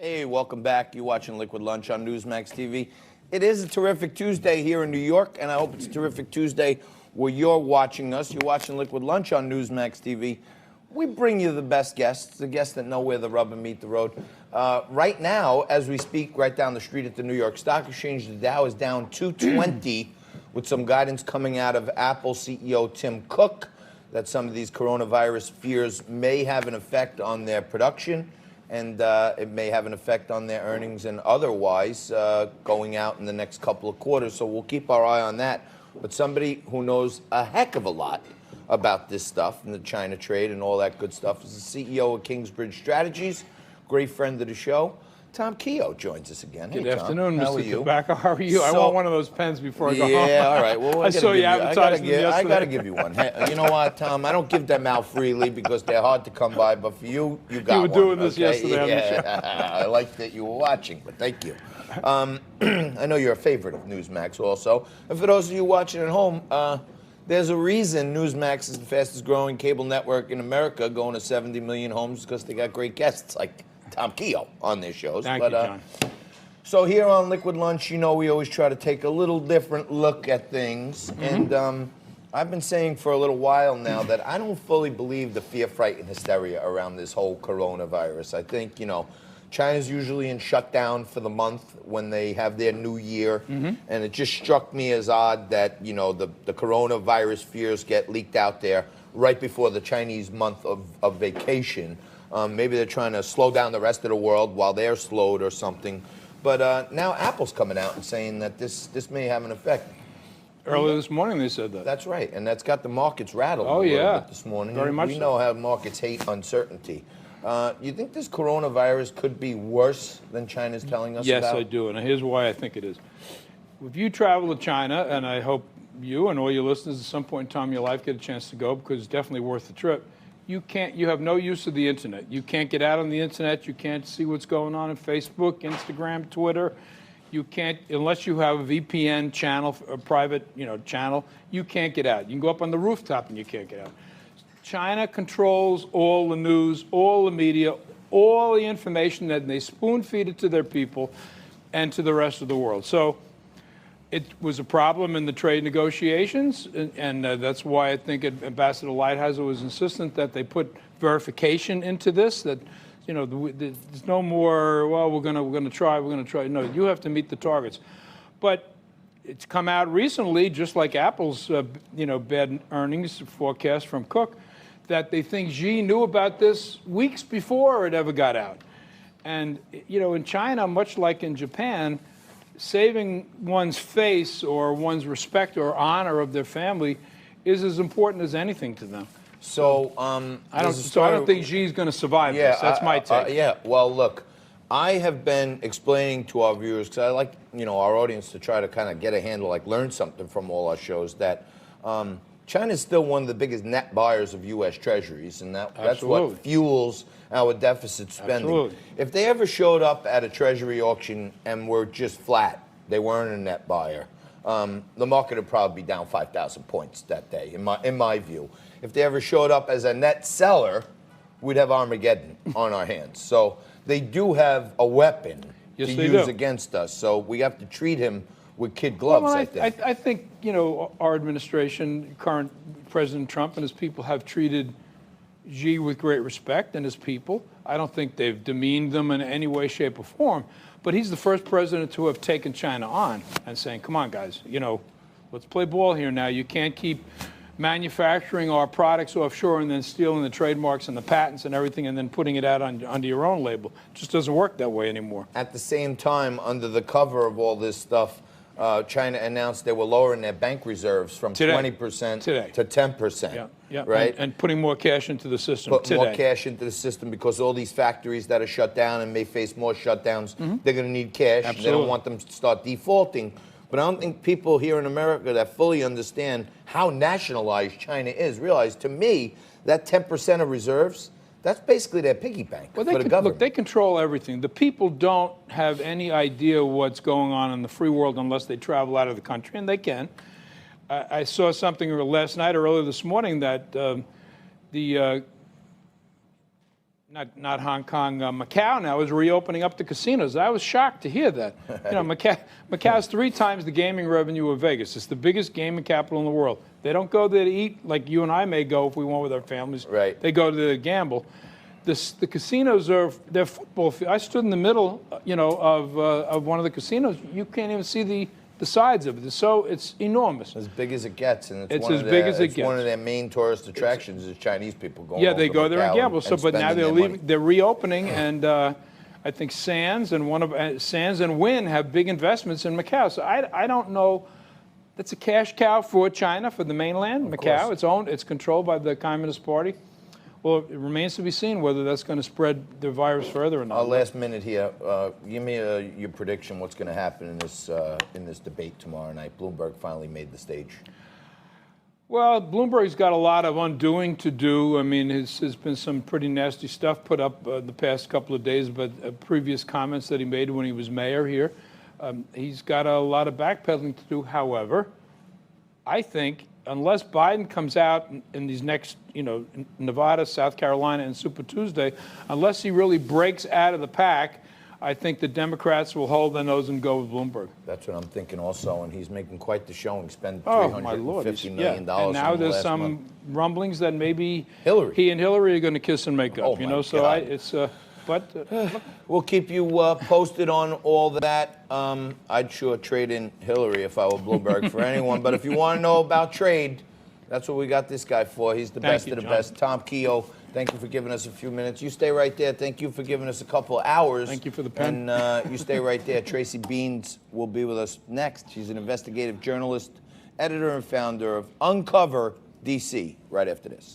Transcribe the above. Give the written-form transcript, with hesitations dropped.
Hey, welcome back. You're watching Liquid Lunch on Newsmax TV. It is a terrific Tuesday here in New York, and I hope it's a terrific Tuesday where you're watching us. You're watching Liquid Lunch on Newsmax TV. We bring you the best guests, the guests that know where the rubber meets the road. Right now, as we speak, right down the street at the New York Stock Exchange, the Dow is down 220 with some guidance coming out of Apple CEO Tim Cook that some of these coronavirus fears may have an effect on their production, and it may have an effect on their earnings and otherwise going out in the next couple of quarters. So we'll keep our eye on that. But somebody who knows a heck of a lot about this stuff and the China trade and all that good stuff is the CEO of Kingsbridge Strategies, great friend of the show. Tom Kehoe joins us again. Good hey, afternoon, Tom. Mr. Tobacco. How are you? I want one of those pens before I go home. Yeah, all right. Well, I saw you advertising them yesterday. I got to give you one. Hey, you know what, Tom? I don't give them out freely because they're hard to come by, but for you, you got one. You were doing this yesterday on the show. I like that you were watching, but thank you. I know you're a favorite of Newsmax also. And for those of you watching at home, there's a reason Newsmax is the fastest growing cable network in America, going to 70 million homes, because they got great guests like Tom Kehoe on their shows. Thank you, John. So here on Liquid Lunch, you know we always try to take a little different look at things. And I've been saying for a little while now that I don't fully believe the fear, fright, and hysteria around this whole coronavirus. I think, you know, China's usually in shutdown for the month when they have their new year. And it just struck me as odd that, you know, the coronavirus fears get leaked out there right before the Chinese month of vacation. Maybe they're trying to slow down the rest of the world while they're slowed or something. But now Apple's coming out and saying that this may have an effect. Earlier this morning they said that. That's right, and that's got the markets rattled a little bit this morning. Very much We so. know how markets hate uncertainty. You think this coronavirus could be worse than China's telling us about? Yes, I do, and here's why I think it is. If you travel to China, and I hope you and all your listeners at some point in time in your life get a chance to go, because it's definitely worth the trip, you have no use of the internet. You can't get out on the internet. You can't see what's going on Facebook, Instagram, Twitter. You can't, unless you have a VPN channel, a private, channel, you can't get out. You can go up on the rooftop and you can't get out. China controls all the news, all the media, all the information, that they spoon feed it to their people and to the rest of the world. So it was a problem in the trade negotiations, and that's why I think Ambassador Lighthizer was insistent that they put verification into this, that, there's no more, well, we're going to try. No, you have to meet the targets. But it's come out recently, just like Apple's, bad earnings forecast from Cook, that they think Xi knew about this weeks before it ever got out. And, in China, much like in Japan, saving one's face or one's respect or honor of their family is as important as anything to them. So I don't think Xi's going to survive this. That's my take. Well, look, I have been explaining to our viewers, because I like, our audience to try to kind of get a handle, like learn something from all our shows, that China is still one of the biggest net buyers of U.S. Treasuries, and that's what fuels our deficit spending. Absolutely. If they ever showed up at a Treasury auction and were just flat, they weren't a net buyer, the market would probably be down 5,000 points that day, in my view. If they ever showed up as a net seller, we'd have Armageddon on our hands. So they do have a weapon to use against us. So we have to treat him with kid gloves, I think. I think, our administration, current President Trump and his people have treated Xi with great respect, and his people. I don't think they've demeaned them in any way, shape, or form. But he's the first president to have taken China on and saying, come on, guys, let's play ball here now. You can't keep manufacturing our products offshore and then stealing the trademarks and the patents and everything and then putting it out under your own label. It just doesn't work that way anymore. At the same time, under the cover of all this stuff, China announced they were lowering their bank reserves from 20% to 10%. Yeah. Right? And putting more cash into the system Put more cash into the system, because all these factories that are shut down and may face more shutdowns, they're going to need cash. Absolutely. They don't want them to start defaulting. But I don't think people here in America that fully understand how nationalized China is realize, to me, that 10% of reserves, that's basically their piggy bank for the government. Look, they control everything. The people don't have any idea what's going on in the free world unless they travel out of the country, and they can. I saw something last night or earlier this morning that the not Hong Kong, Macau now is reopening up the casinos. I was shocked to hear that. Macau's 3 times the gaming revenue of Vegas. It's the biggest gaming capital in the world. They don't go there to eat like you and I may go if we went with our families. Right. They go to gamble. The casinos they're football field. I stood in the middle, of one of the casinos. You can't even see the sides of it. It's enormous. As big as it gets, and It's as big as it gets. One of their main tourist attractions is Chinese people going. Yeah, they over go to there and Macau gamble. So, but now spending their money. they're reopening, and I think Sands and Sands and Wynn have big investments in Macau. So I don't know. That's a cash cow for China, for the mainland. Macau, it's controlled by the Communist Party. Well, it remains to be seen whether that's going to spread the virus further or not. Our last minute here. Give me your prediction. What's going to happen in this debate tomorrow night? Bloomberg finally made the stage. Well, Bloomberg's got a lot of undoing to do. I mean, there's been some pretty nasty stuff put up the past couple of days, but previous comments that he made when he was mayor here. He's got a lot of backpedaling to do. However, I think unless Biden comes out in these next, Nevada, South Carolina, and Super Tuesday, unless he really breaks out of the pack, I think the Democrats will hold their nose and go with Bloomberg. That's what I'm thinking also, and he's making quite the showing. Spend $350 million. And now on the there's last some month. rumblings that maybe Hillary. he and Hillary are going to kiss and make up. Oh, my So God. look, We'll keep you posted on all that. I'd sure trade in Hillary if I were Bloomberg for anyone. But if you want to know about trade, that's what we got this guy for. He's the best of the John. best. Tom Kehoe, thank you for giving us a few minutes. You stay right there. Thank you for giving us a couple of hours. Thank you for the pen. And you stay right there. Tracy Beans will be with us next. She's an investigative journalist, editor and founder of Uncover DC, right after this.